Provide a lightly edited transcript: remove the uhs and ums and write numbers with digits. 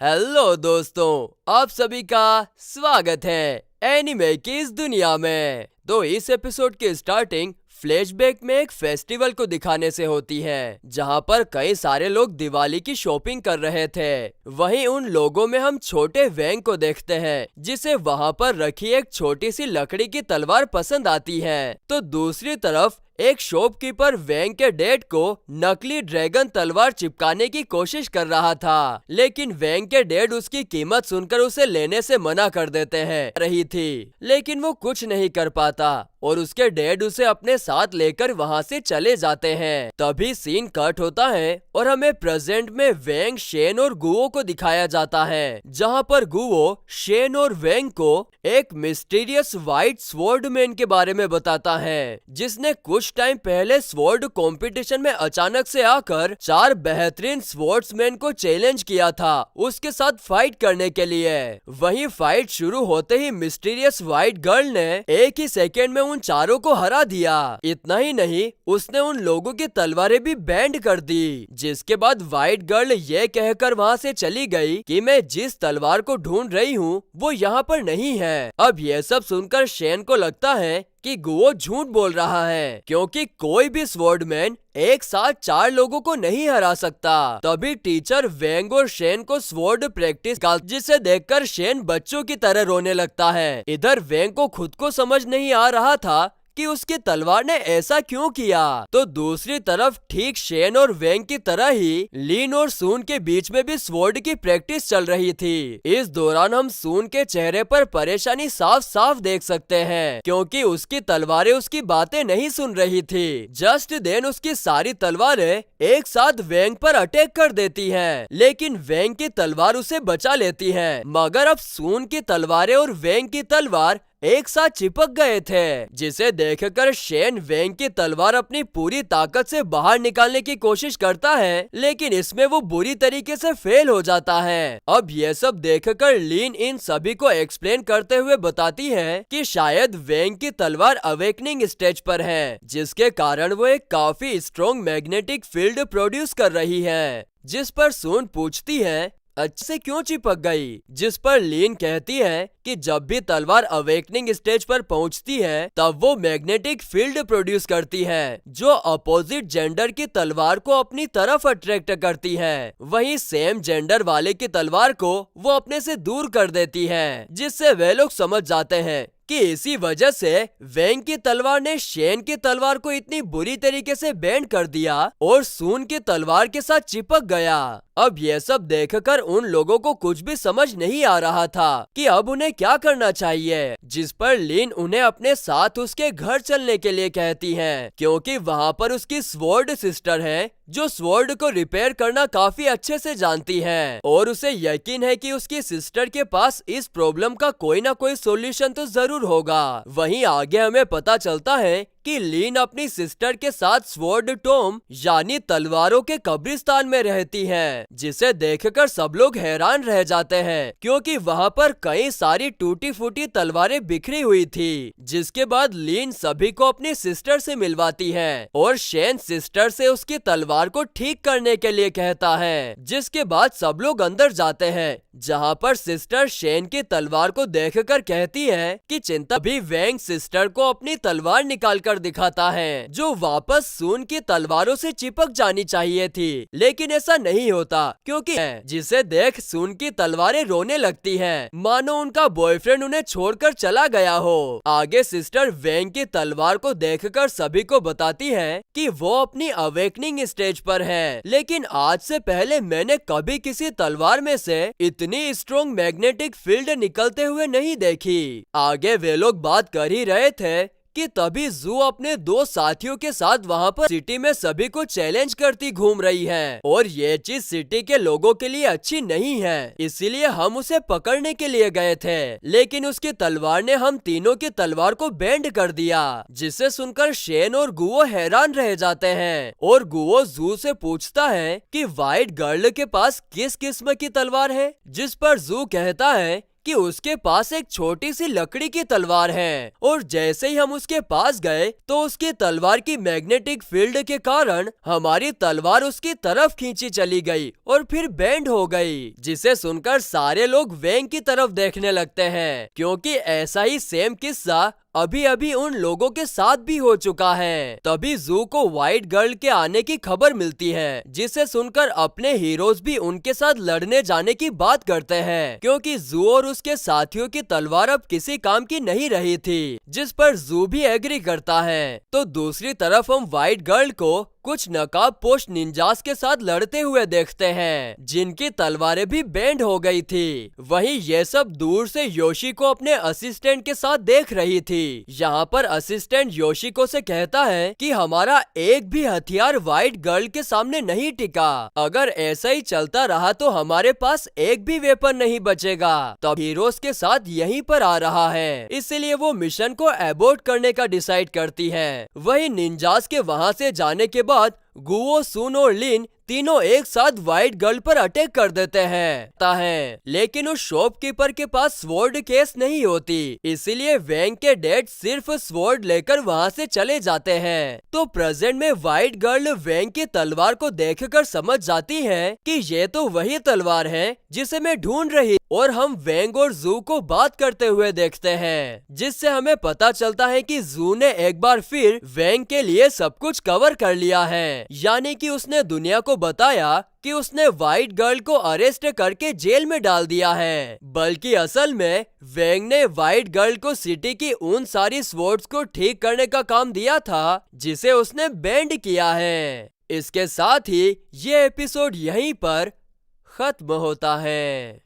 Hello दोस्तों, आप सभी का स्वागत है एनिमे की इस दुनिया में। तो इस एपिसोड की स्टार्टिंग फ्लैशबैक में एक फेस्टिवल को दिखाने से होती है, जहां पर कई सारे लोग दिवाली की शॉपिंग कर रहे थे। वहीं उन लोगों में हम छोटे वैंग को देखते हैं, जिसे वहां पर रखी एक छोटी सी लकड़ी की तलवार पसंद आती है। तो दूसरी तरफ एक शॉपकीपर वैंग के डैड को नकली ड्रैगन तलवार चिपकाने की कोशिश कर रहा था, लेकिन वैंग के डैड उसकी कीमत सुनकर उसे लेने से मना कर देते हैं रही थी। लेकिन वो कुछ नहीं कर पाता और उसके डैड उसे अपने साथ लेकर वहां से चले जाते हैं। तभी सीन कट होता है और हमें प्रेजेंट में वैंग, शेन और गुओ को दिखाया जाता है, जहां पर गुओ शेन और वैंग को एक मिस्टीरियस व्हाइट स्वॉर्ड मैन के बारे में बताता है, जिसने कुछ टाइम पहले स्वॉर्ड कंपटीशन में अचानक से आकर 4 बेहतरीन स्वॉर्ड्समैन को चैलेंज किया था उसके साथ फाइट करने के लिए। वहीं फाइट शुरू होते ही मिस्टीरियस व्हाइट गर्ल ने एक ही सेकेंड में उन चारों को हरा दिया। इतना ही नहीं, उसने उन लोगों की तलवारें भी बैंड कर दी, जिसके बाद व्हाइट गर्ल ये कहकर वहां से चली गई कि मैं जिस तलवार को ढूंढ रही हूँ वो यहाँ पर नहीं है। अब ये सब सुनकर शेन को लगता है कि गुओ झूठ बोल रहा है, क्योंकि कोई भी स्वॉर्डमैन एक साथ 4 लोगों को नहीं हरा सकता। तभी टीचर वैंग और शेन को स्वॉर्ड प्रैक्टिस का, जिसे देखकर शेन बच्चों की तरह रोने लगता है। इधर वैंग को खुद को समझ नहीं आ रहा था कि उसकी तलवार ने ऐसा क्यों किया। तो दूसरी तरफ ठीक शेन और वैंग की तरह ही लीन और सून के बीच में भी स्वॉर्ड की प्रैक्टिस चल रही थी। इस दौरान हम सून के चेहरे पर परेशानी साफ साफ देख सकते हैं, क्योंकि उसकी तलवारें उसकी बातें नहीं सुन रही थी। जस्ट देन उसकी सारी तलवारें एक साथ वैंग पर अटैक कर देती हैं, लेकिन वैंग की तलवार उसे बचा लेती है। मगर अब सून की तलवारें और वैंग की तलवार एक साथ चिपक गए थे, जिसे देखकर शेन वैंग की तलवार अपनी पूरी ताकत से बाहर निकालने की कोशिश करता है, लेकिन इसमें वो बुरी तरीके से फेल हो जाता है। अब ये सब देखकर लीन इन सभी को एक्सप्लेन करते हुए बताती है कि शायद वैंग की तलवार अवेकनिंग स्टेज पर है, जिसके कारण वो एक काफी स्ट्रॉन्ग मैग्नेटिक फील्ड प्रोड्यूस कर रही है। जिस पर सून पूछती है अच्छे से क्यों चिपक गई, जिस पर लीन कहती है कि जब भी तलवार अवेकनिंग स्टेज पर पहुंचती है तब वो मैग्नेटिक फील्ड प्रोड्यूस करती है, जो अपोजिट जेंडर की तलवार को अपनी तरफ अट्रैक्ट करती है। वहीं सेम जेंडर वाले की तलवार को वो अपने से दूर कर देती है, जिससे वे लोग समझ जाते हैं कि इसी वजह से वैंग की तलवार ने शेन की तलवार को इतनी बुरी तरीके से बैंड कर दिया और सून की तलवार के साथ चिपक गया। अब ये सब देखकर उन लोगों को कुछ भी समझ नहीं आ रहा था कि अब उन्हें क्या करना चाहिए, जिस पर लीन उन्हें अपने साथ उसके घर चलने के लिए कहती है, क्योंकि वहाँ पर उसकी स्वॉर्ड सिस्टर है जो स्वॉर्ड को रिपेयर करना काफी अच्छे से जानती है, और उसे यकीन है कि उसकी सिस्टर के पास इस प्रॉब्लम का कोई ना कोई सॉल्यूशन तो जरूर होगा। वहीं आगे हमें पता चलता है कि लीन अपनी सिस्टर के साथ स्वॉर्ड टॉम यानी तलवारों के कब्रिस्तान में रहती है, जिसे देखकर सब लोग हैरान रह जाते हैं, क्योंकि वहाँ पर कई सारी टूटी फूटी तलवारें बिखरी हुई थी। जिसके बाद लीन सभी को अपनी सिस्टर से मिलवाती है और शेन सिस्टर से उसकी तलवार को ठीक करने के लिए कहता है। जिसके बाद सब लोग अंदर जाते हैं, जहाँ पर सिस्टर शेन की तलवार को देखकर कहती है कि चिंता भी वैंग सिस्टर को अपनी तलवार निकाल कर दिखाता है, जो वापस सून की तलवारों से चिपक जानी चाहिए थी, लेकिन ऐसा नहीं होता, क्योंकि जिसे देख सून की तलवारें रोने लगती हैं, मानो उनका बॉयफ्रेंड उन्हें छोड़कर चला गया हो। आगे सिस्टर वैंग की तलवार को देखकर सभी को बताती है कि वो अपनी अवेकनिंग स्टेज पर है, लेकिन आज से पहले मैंने कभी किसी तलवार में से इतनी स्ट्रॉन्ग मैग्नेटिक फील्ड निकलते हुए नहीं देखी। आगे वे लोग बात कर ही रहे थे कि तभी जू अपने 2 साथियों के साथ वहाँ पर सिटी में सभी को चैलेंज करती घूम रही है, और ये चीज सिटी के लोगों के लिए अच्छी नहीं है, इसीलिए हम उसे पकड़ने के लिए गए थे, लेकिन उसकी तलवार ने हम तीनों की तलवार को बैंड कर दिया। जिसे सुनकर शेन और गुओ हैरान रह जाते हैं, और गुओ जू से पूछता है कि व्हाइट गर्ल के पास किस किस्म की तलवार है, जिस पर जू कहता है कि उसके पास एक छोटी सी लकड़ी की तलवार है और जैसे ही हम उसके पास गए तो उसकी तलवार की मैग्नेटिक फील्ड के कारण हमारी तलवार उसकी तरफ खींची चली गई और फिर बेंड हो गई, जिसे सुनकर सारे लोग वेंग की तरफ देखने लगते हैं क्योंकि ऐसा ही सेम किस्सा अभी अभी उन लोगों के साथ भी हो चुका है। तभी जू को व्हाइट गर्ल के आने की खबर मिलती है, जिसे सुनकर अपने हीरोज भी उनके साथ लड़ने जाने की बात करते हैं क्योंकि जू और उसके साथियों की तलवार अब किसी काम की नहीं रही थी, जिस पर जू भी एग्री करता है। तो दूसरी तरफ हम व्हाइट गर्ल को कुछ नकाबपोश निंजास के साथ लड़ते हुए देखते हैं, जिनकी तलवारें भी बेंड हो गई थी। वहीं ये सब दूर से योशी को अपने असिस्टेंट के साथ देख रही थी। यहाँ पर असिस्टेंट योशिको से कहता है कि हमारा एक भी हथियार व्हाइट गर्ल के सामने नहीं टिका। अगर ऐसा ही चलता रहा तो हमारे पास एक भी वेपन नहीं बचेगा। तब हीरोज के साथ यहीं पर आ रहा है, इसलिए वो मिशन को एबोर्ट करने का डिसाइड करती है। वहीं निंजास के वहाँ से जाने के बाद गुओ, सुन और लिन तीनों एक साथ व्हाइट गर्ल पर अटैक कर देते हैं। लेकिन उस शॉपकीपर के पास स्वॉर्ड केस नहीं होती, इसीलिए वेंग के डैड सिर्फ स्वॉर्ड लेकर वहाँ से चले जाते हैं। तो प्रेजेंट में व्हाइट गर्ल वेंग की तलवार को देखकर समझ जाती है कि ये तो वही तलवार है जिसे मैं ढूंढ रही, और हम वेंग और जू को बात करते हुए देखते हैं, जिससे हमें पता चलता है कि जू ने एक बार फिर वेंग के लिए सब कुछ कवर कर लिया है, यानी कि उसने दुनिया को बताया कि उसने व्हाइट गर्ल को अरेस्ट करके जेल में डाल दिया है, बल्कि असल में वेंग ने व्हाइट गर्ल को सिटी की उन सारी स्वॉर्ड्स को ठीक करने का काम दिया था जिसे उसने बेंड किया है। इसके साथ ही ये एपिसोड यहीं पर खत्म होता है।